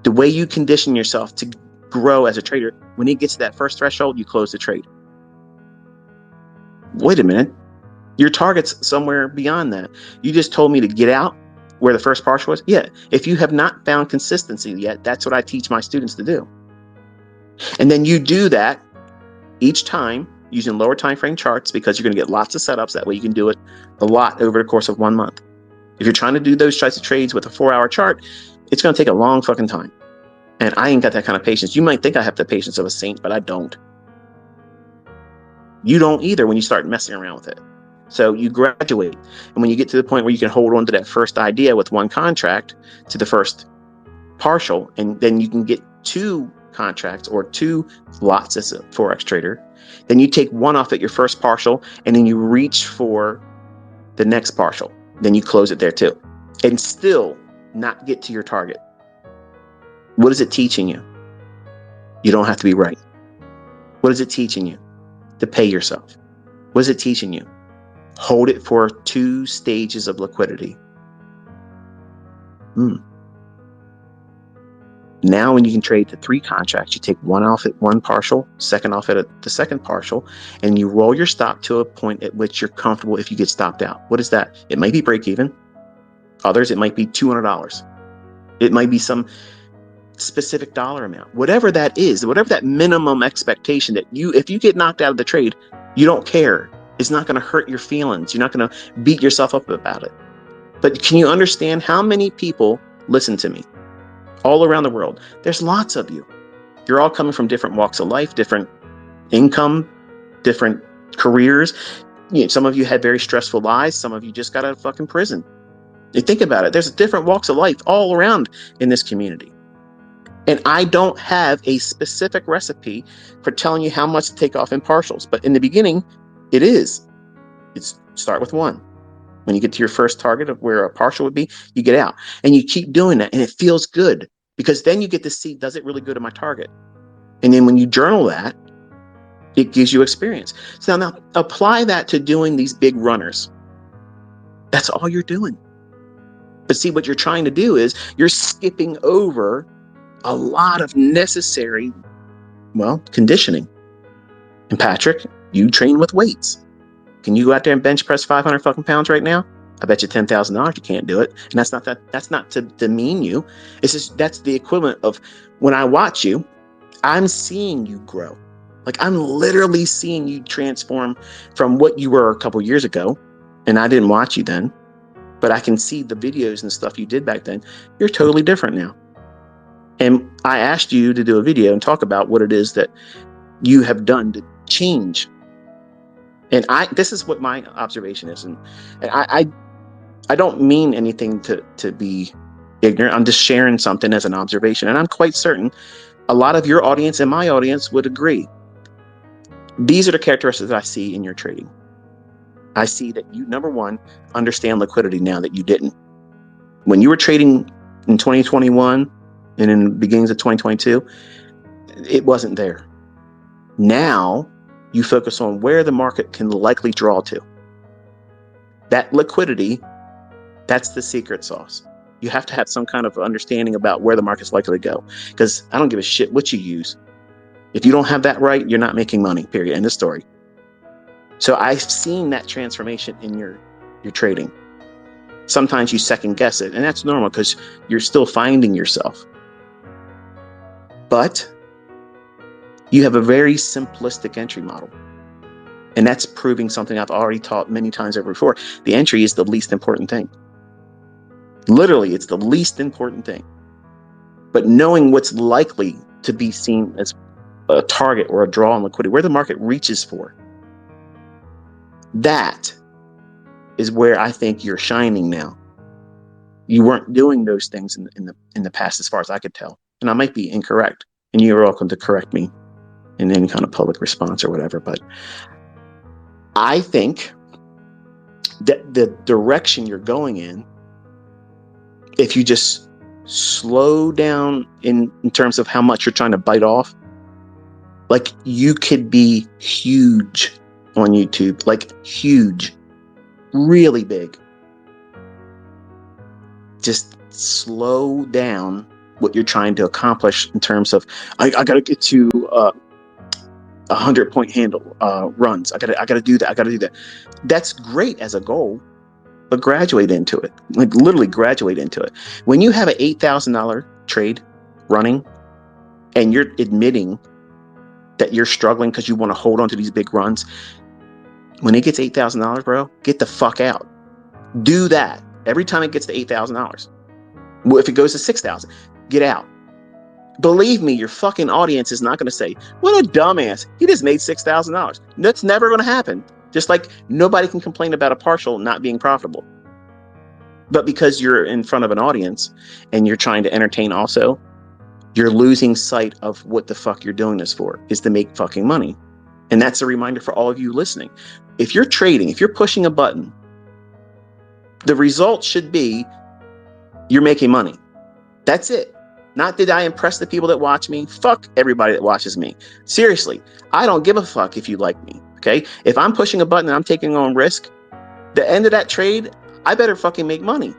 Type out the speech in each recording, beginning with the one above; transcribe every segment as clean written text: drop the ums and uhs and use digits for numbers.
The way you condition yourself to grow as a trader, when it gets to that first threshold, you close the trade. Wait a minute. Your target's somewhere beyond that. You just told me to get out where the first partial was. Yeah. If you have not found consistency yet, that's what I teach my students to do. And then you do that each time using lower time frame charts, because you're going to get lots of setups. That way you can do it a lot over the course of 1 month. If you're trying to do those types of trades with a 4-hour chart, it's going to take a long fucking time. And I ain't got that kind of patience. You might think I have the patience of a saint, but I don't. You don't either when you start messing around with it. So you graduate. And when you get to the point where you can hold on to that first idea with one contract to the first partial, and then you can get 2 contracts or 2 lots as a forex trader, then you take one off at your first partial, and then you reach for the next partial. Then you close it there too, and still not get to your target. What is it teaching you? You don't have to be right. What is it teaching you? To pay yourself. What is it teaching you? Hold it for 2 stages of liquidity. Now when you can trade to 3 contracts, you take one off at one partial, second off at the second partial, and you roll your stop to a point at which you're comfortable if you get stopped out. What is that? It might be break even. Others, it might be $200. It might be some specific dollar amount. Whatever that is, whatever that minimum expectation that if you get knocked out of the trade, you don't care. It's not going to hurt your feelings. You're not going to beat yourself up about it. But can you understand how many people listen to me? All around the world. There's lots of you. You're all coming from different walks of life, different income, different careers. Some of you had very stressful lives. Some of you just got out of fucking prison. You think about it. There's different walks of life all around in this community. And I don't have a specific recipe for telling you how much to take off in partials. But in the beginning, it's start with 1. When you get to your first target of where a partial would be, you get out, and you keep doing that, and it feels good, because then you get to see, does it really go to my target? And then when you journal that, it gives you experience. So now apply that to doing these big runners. That's all you're doing. But see, what you're trying to do is you're skipping over a lot of necessary, conditioning. And Patrick, you train with weights. Can you go out there and bench press 500 fucking pounds right now? I bet you $10,000 you can't do it. And that's not to demean you. It's just, that's the equivalent of when I watch you, I'm seeing you grow. Like, I'm literally seeing you transform from what you were a couple years ago. And I didn't watch you then, but I can see the videos and stuff you did back then. You're totally different now. And I asked you to do a video and talk about what it is that you have done to change. And this is what my observation is. And I don't mean anything to be ignorant. I'm just sharing something as an observation. And I'm quite certain a lot of your audience and my audience would agree. These are the characteristics I see in your trading. I see that you, number one, understand liquidity now that you didn't. When you were trading in 2021 and in the beginnings of 2022, it wasn't there. Now, you focus on where the market can likely draw to. That liquidity, that's the secret sauce. You have to have some kind of understanding about where the market's likely to go, because I don't give a shit what you use. If you don't have that right, you're not making money, period. End of story. So I've seen that transformation in your trading. Sometimes you second guess it, and that's normal because you're still finding yourself. But you have a very simplistic entry model. And that's proving something I've already taught many times over before. The entry is the least important thing. Literally, it's the least important thing. But knowing what's likely to be seen as a target or a draw on liquidity, where the market reaches for, that is where I think you're shining now. You weren't doing those things in the past, as far as I could tell. And I might be incorrect. And you're welcome to correct me in any kind of public response or whatever. But I think that the direction you're going in, if you just slow down in terms of how much you're trying to bite off, like, you could be huge on YouTube, like huge, really big. Just slow down what you're trying to accomplish in terms of, I got to get to 100-point handle runs. I gotta do that. I gotta do that. That's great as a goal, but graduate into it. Like literally graduate into it. When you have an $8,000 trade running and you're admitting that you're struggling because you want to hold on to these big runs, when it gets $8,000, bro, get the fuck out. Do that every time it gets to $8,000. Well, if it goes to 6,000, get out. Believe me, your fucking audience is not going to say, what a dumbass, he just made $6,000. That's never going to happen. Just like nobody can complain about a partial not being profitable. But because you're in front of an audience and you're trying to entertain also, you're losing sight of what the fuck you're doing this for, is to make fucking money. And that's a reminder for all of you listening. If you're trading, if you're pushing a button, the result should be you're making money. That's it. Not did I impress the people that watch me? Fuck everybody that watches me. Seriously, I don't give a fuck if you like me, okay? If I'm pushing a button and I'm taking on risk, the end of that trade, I better fucking make money.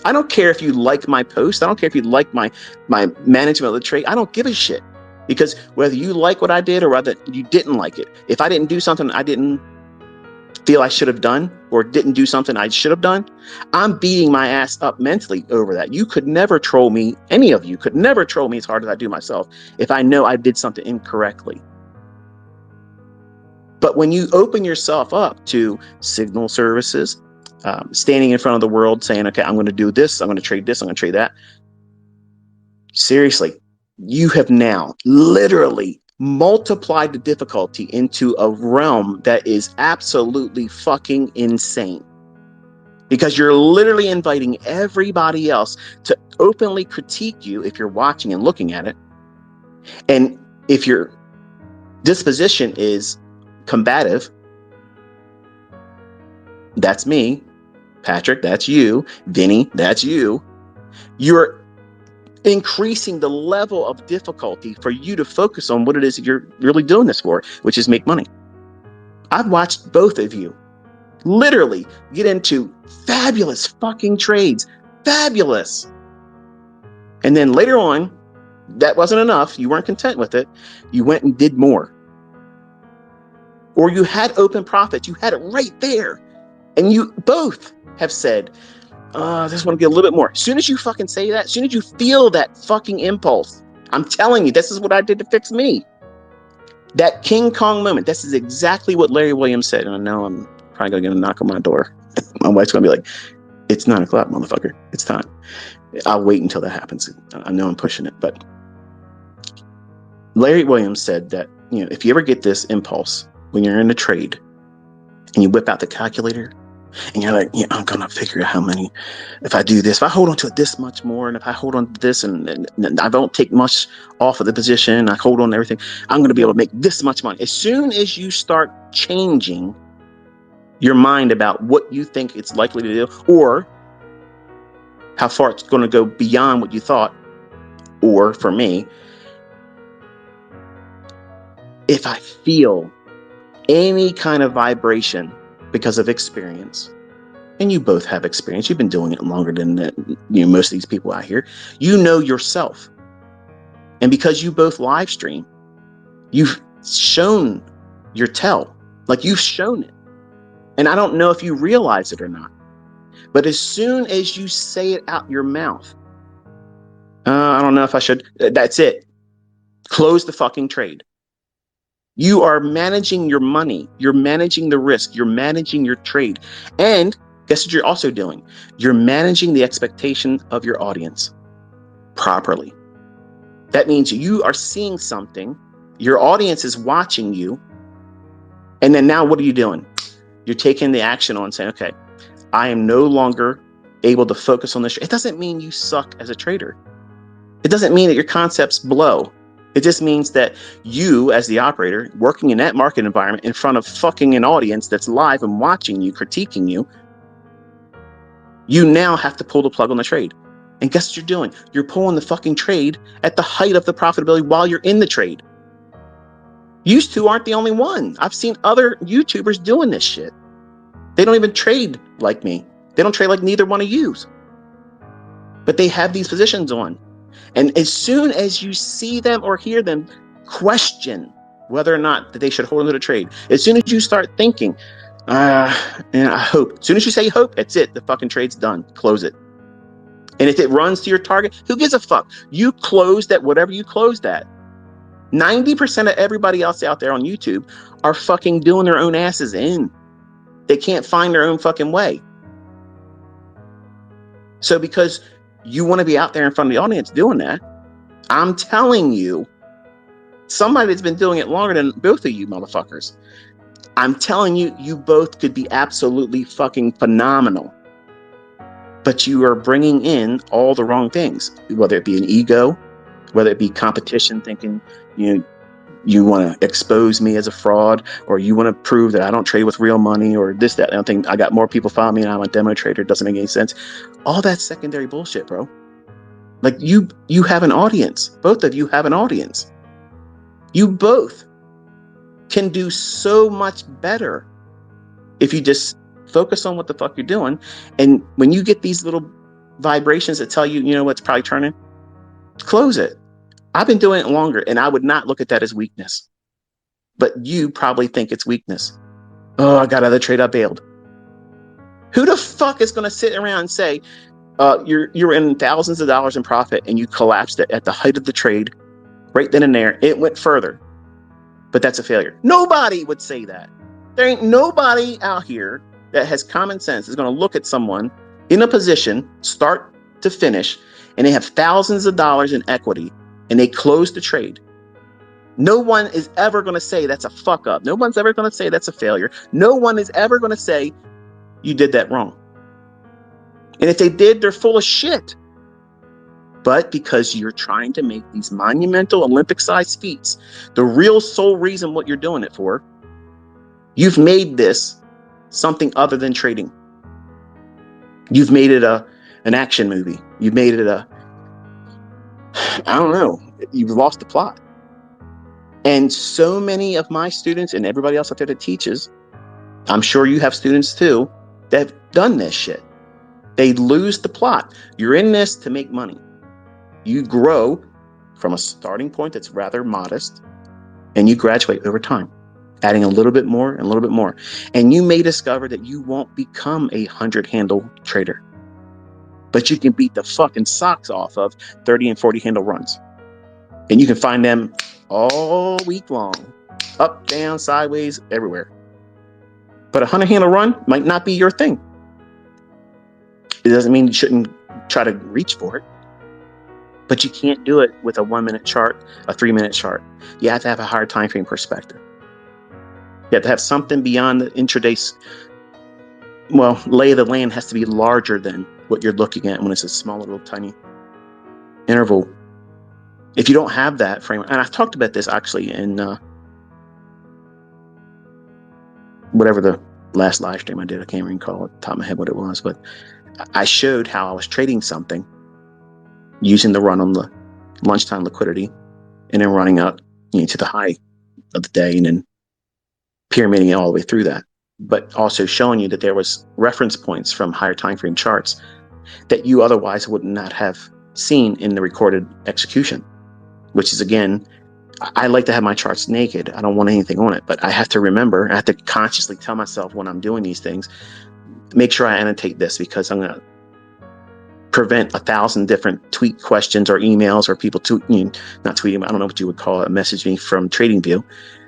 I don't care if you like my post. I don't care if you like my management of the trade. I don't give a shit. Because whether you like what I did or whether you didn't like it, if I didn't do something I didn't feel I should have done or didn't do something I should have done, I'm beating my ass up mentally over that. You could never troll me. Any of you could never troll me as hard as I do myself if I know I did something incorrectly. But when you open yourself up to signal services, standing in front of the world saying, okay, I'm going to do this, I'm going to trade this, I'm going to trade that. Seriously, you have now literally multiplied the difficulty into a realm that is absolutely fucking insane. Because you're literally inviting everybody else to openly critique you if you're watching and looking at it. And if your disposition is combative, that's me. Patrick, that's you. Vinny, that's you. You're increasing the level of difficulty for you to focus on what it is that you're really doing this for, which is make money. I've watched both of you literally get into fabulous fucking trades. Fabulous. And then later on, that wasn't enough. You weren't content with it. You went and did more. Or you had open profits. You had it right there. And you both have said, I just want to get a little bit more. As soon as you fucking say that, as soon as you feel that fucking impulse, I'm telling you, this is what I did to fix me. That King Kong moment, this is exactly what Larry Williams said. And I know I'm probably going to get a knock on my door. My wife's going to be like, it's 9 o'clock, motherfucker. It's time. I'll wait until that happens. I know I'm pushing it. But Larry Williams said that, you know, if you ever get this impulse when you're in a trade and you whip out the calculator, and you're like, yeah, I'm going to figure out how many, if I do this, if I hold on to it this much more, and if I hold on to this and I don't take much off of the position, I hold on to everything, I'm going to be able to make this much money. As soon as you start changing your mind about what you think it's likely to do, or how far it's going to go beyond what you thought, or for me, if I feel any kind of vibration because of experience, and you both have experience, you've been doing it longer than most of these people out here, you know yourself. And because you both live stream, you've shown your tell, like you've shown it. And I don't know if you realize it or not, but as soon as you say it out your mouth, I don't know if I should, that's it. Close the fucking trade. You are managing your money. You're managing the risk. You're managing your trade. And guess what you're also doing? You're managing the expectation of your audience properly. That means you are seeing something. Your audience is watching you. And then now what are you doing? You're taking the action on saying, okay, I am no longer able to focus on this. It doesn't mean you suck as a trader. It doesn't mean that your concepts blow. It just means that you, as the operator, working in that market environment in front of fucking an audience that's live and watching you, critiquing you, you now have to pull the plug on the trade. And guess what you're doing? You're pulling the fucking trade at the height of the profitability while you're in the trade. You two aren't the only one. I've seen other YouTubers doing this shit. They don't even trade like me. They don't trade like neither one of you. But they have these positions on. And as soon as you see them or hear them, question whether or not that they should hold onto the trade. As soon as you start thinking, I hope. As soon as you say hope, that's it. The fucking trade's done. Close it. And if it runs to your target, who gives a fuck? You closed at whatever you closed at. 90% of everybody else out there on YouTube are fucking doing their own asses in. They can't find their own fucking way. So because you want to be out there in front of the audience doing that, I'm telling you, somebody that's been doing it longer than both of you motherfuckers, I'm telling you, you both could be absolutely fucking phenomenal. But you are bringing in all the wrong things, whether it be an ego, whether it be competition, thinking, you want to expose me as a fraud, or you want to prove that I don't trade with real money, or this, that, and I think I got more people following me and I'm a demo trader. It doesn't make any sense. All that's secondary bullshit, bro. Like you have an audience. Both of you have an audience. You both can do so much better if you just focus on what the fuck you're doing. And when you get these little vibrations that tell you, you know what's probably turning, close it. I've been doing it longer, and I would not look at that as weakness. But you probably think it's weakness. Oh, I got another trade, I bailed. Who the fuck is going to sit around and say, you're in thousands of dollars in profit and you collapsed it at the height of the trade, right then and there, it went further, but that's a failure? Nobody would say that. There ain't nobody out here that has common sense is going to look at someone in a position, start to finish, and they have thousands of dollars in equity, and they close the trade. No one is ever going to say that's a fuck up. No one's ever going to say that's a failure. No one is ever going to say you did that wrong. And if they did, they're full of shit. But because you're trying to make these monumental Olympic-sized feats, the real sole reason what you're doing it for, you've made this something other than trading. You've made it an action movie. You've made it I don't know. You've lost the plot. And so many of my students and everybody else out there that teaches, I'm sure you have students too, that have done this shit. They lose the plot. You're in this to make money. You grow from a starting point that's rather modest, and you graduate over time, adding a little bit more and a little bit more. And you may discover that you won't become a 100-handle trader, but you can beat the fucking socks off of 30 and 40 handle runs. And you can find them all week long, up, down, sideways, everywhere. But a 100-handle run might not be your thing. It doesn't mean you shouldn't try to reach for it, but you can't do it with a 1-minute chart, a 3-minute chart. You have to have a higher time frame perspective. You have to have something beyond the intraday. Well, lay of the land has to be larger than what you're looking at when it's a small little tiny interval. If you don't have that frame, and I've talked about this actually in whatever the last live stream I did, I can't even recall at the top of my head what it was, but I showed how I was trading something using the run on the lunchtime liquidity and then running up to the high of the day and then pyramiding it all the way through that, but also showing you that there was reference points from higher time frame charts that you otherwise would not have seen in the recorded execution, which is, again, I like to have my charts naked. I don't want anything on it, but I have to remember, I have to consciously tell myself when I'm doing these things, make sure I annotate this, because I'm going to prevent 1,000 different tweet questions or emails or people not tweeting, I don't know what you would call it, message me from TradingView.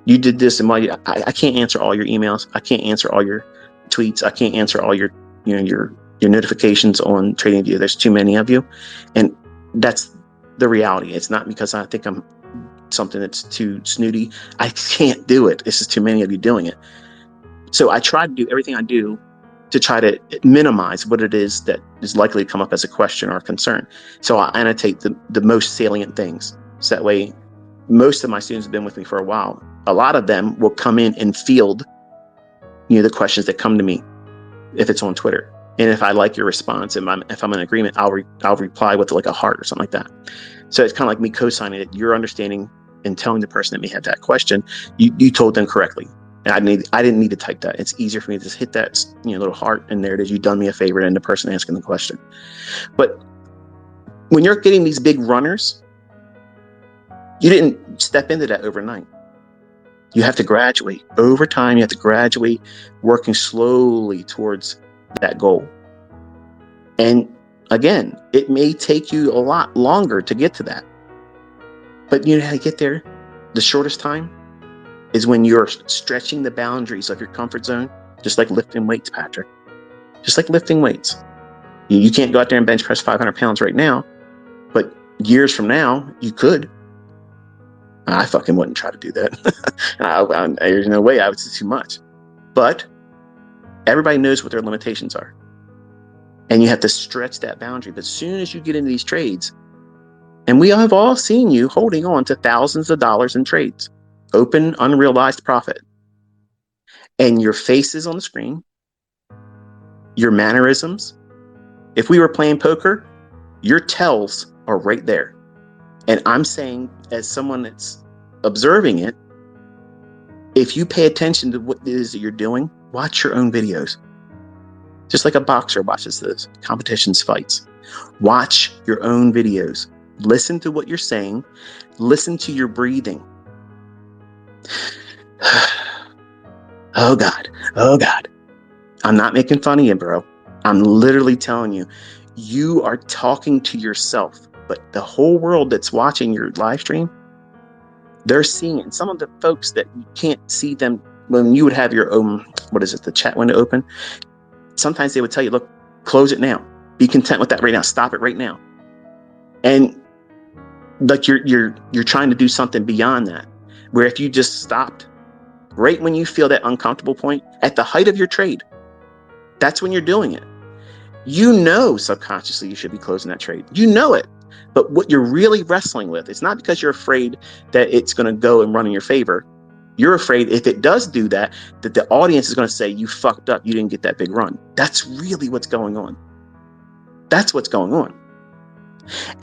You did this, and I can't answer all your emails. I can't answer all your tweets. I can't answer all your notifications on TradingView. There's too many of you, and that's the reality. It's not because I think I'm something that's too snooty. I can't do it. It's just too many of you doing it. So I try to do everything I do to try to minimize what it is that is likely to come up as a question or a concern. So I annotate the most salient things. So that way, most of my students have been with me for a while. A lot of them will come in and field, the questions that come to me if it's on Twitter. And if I like your response, and if I'm in agreement, I'll reply with like a heart or something like that. So it's kind of like me co-signing it. You're understanding and telling the person that may have that question, you told them correctly. And I didn't need to type that. It's easier for me to just hit that little heart, and there it is. You've done me a favor, and the person asking the question. But When you're getting these big runners, you didn't step into that overnight. You have to graduate. Over time, you have to graduate, working slowly towards that goal. And again, it may take you a lot longer to get to that. But you know how to get there? The shortest time is when you're stretching the boundaries of your comfort zone, just like lifting weights, Patrick. Just like lifting weights. You can't go out there and bench press 500 pounds right now, but years from now, you could. I fucking wouldn't try to do that. There's no way. I would say too much. But everybody knows what their limitations are. And you have to stretch that boundary. But as soon as you get into these trades, and we have all seen you holding on to thousands of dollars in trades, open, unrealized profit. And your face is on the screen, your mannerisms. If we were playing poker, your tells are right there. And I'm saying, as someone that's observing it, if you pay attention to what it is that you're doing, watch your own videos. Just like a boxer watches those competitions, fights. Watch your own videos. Listen to what you're saying. Listen to your breathing. Oh God. Oh God. I'm not making fun of you, bro. I'm literally telling you, you are talking to yourself. But the whole world that's watching your live stream, they're seeing it. And some of the folks that you can't see them when you would have your own, the chat window open. Sometimes they would tell you, look, close it now. Be content with that right now. Stop it right now. And like you're trying to do something beyond that. Where if you just stopped right when you feel that uncomfortable point at the height of your trade, that's when you're doing it. You know subconsciously you should be closing that trade. You know it. But what you're really wrestling with, it's not because you're afraid that it's going to go and run in your favor. You're afraid if it does do that, that the audience is going to say, you fucked up, you didn't get that big run. That's really what's going on. That's what's going on.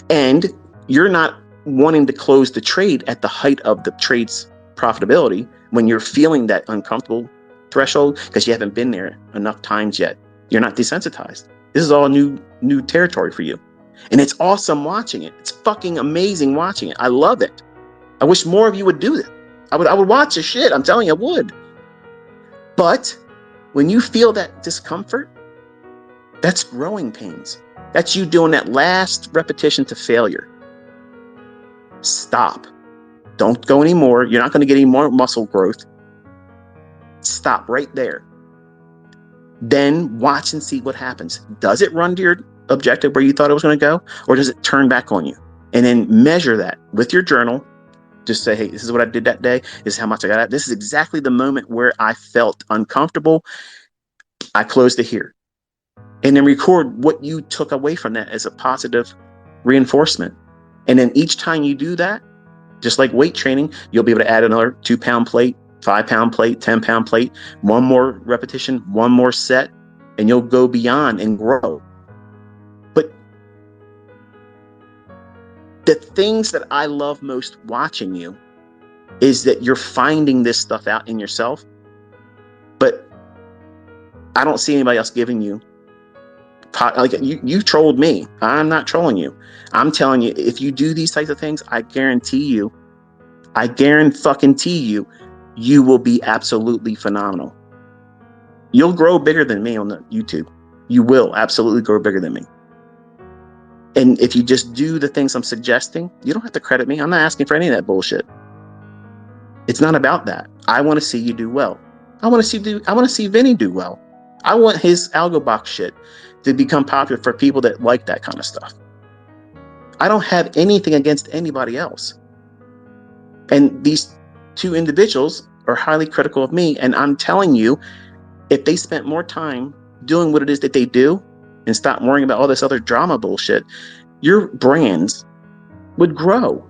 And you're not wanting to close the trade at the height of the trade's profitability when you're feeling that uncomfortable threshold because you haven't been there enough times yet. You're not desensitized. This is all new territory for you. And it's awesome watching it. It's fucking amazing watching it. I love it. I wish more of you would do it. I would watch the shit. I'm telling you, I would. But when you feel that discomfort, that's growing pains. That's you doing that last repetition to failure. Stop. Don't go anymore. You're not going to get any more muscle growth. Stop right there. Then watch and see what happens. Does it run to your objective where you thought it was going to go? Or does it turn back on you? And then measure that with your journal. Just say, hey, this is what I did that day. This is how much I got out. This is exactly the moment where I felt uncomfortable. I closed it here. And then record what you took away from that as a positive reinforcement. And then each time you do that, just like weight training, you'll be able to add another 2-pound plate, 5-pound plate, 10-pound plate, one more repetition, one more set, and you'll go beyond and grow. But the things that I love most watching you is that you're finding this stuff out in yourself, but I don't see anybody else giving you. Like you trolled me. I'm not trolling you. I'm telling you, if you do these types of things, I guarantee you, you will be absolutely phenomenal. You'll grow bigger than me on the YouTube. You will absolutely grow bigger than me. And if you just do the things I'm suggesting, you don't have to credit me. I'm not asking for any of that bullshit. It's not about that. I want to see you do well. I want to see Vinny do well. I want his algo box shit to become popular for people that like that kind of stuff. I don't have anything against anybody else. And these two individuals are highly critical of me. And I'm telling you, if they spent more time doing what it is that they do and stop worrying about all this other drama bullshit, your brands would grow.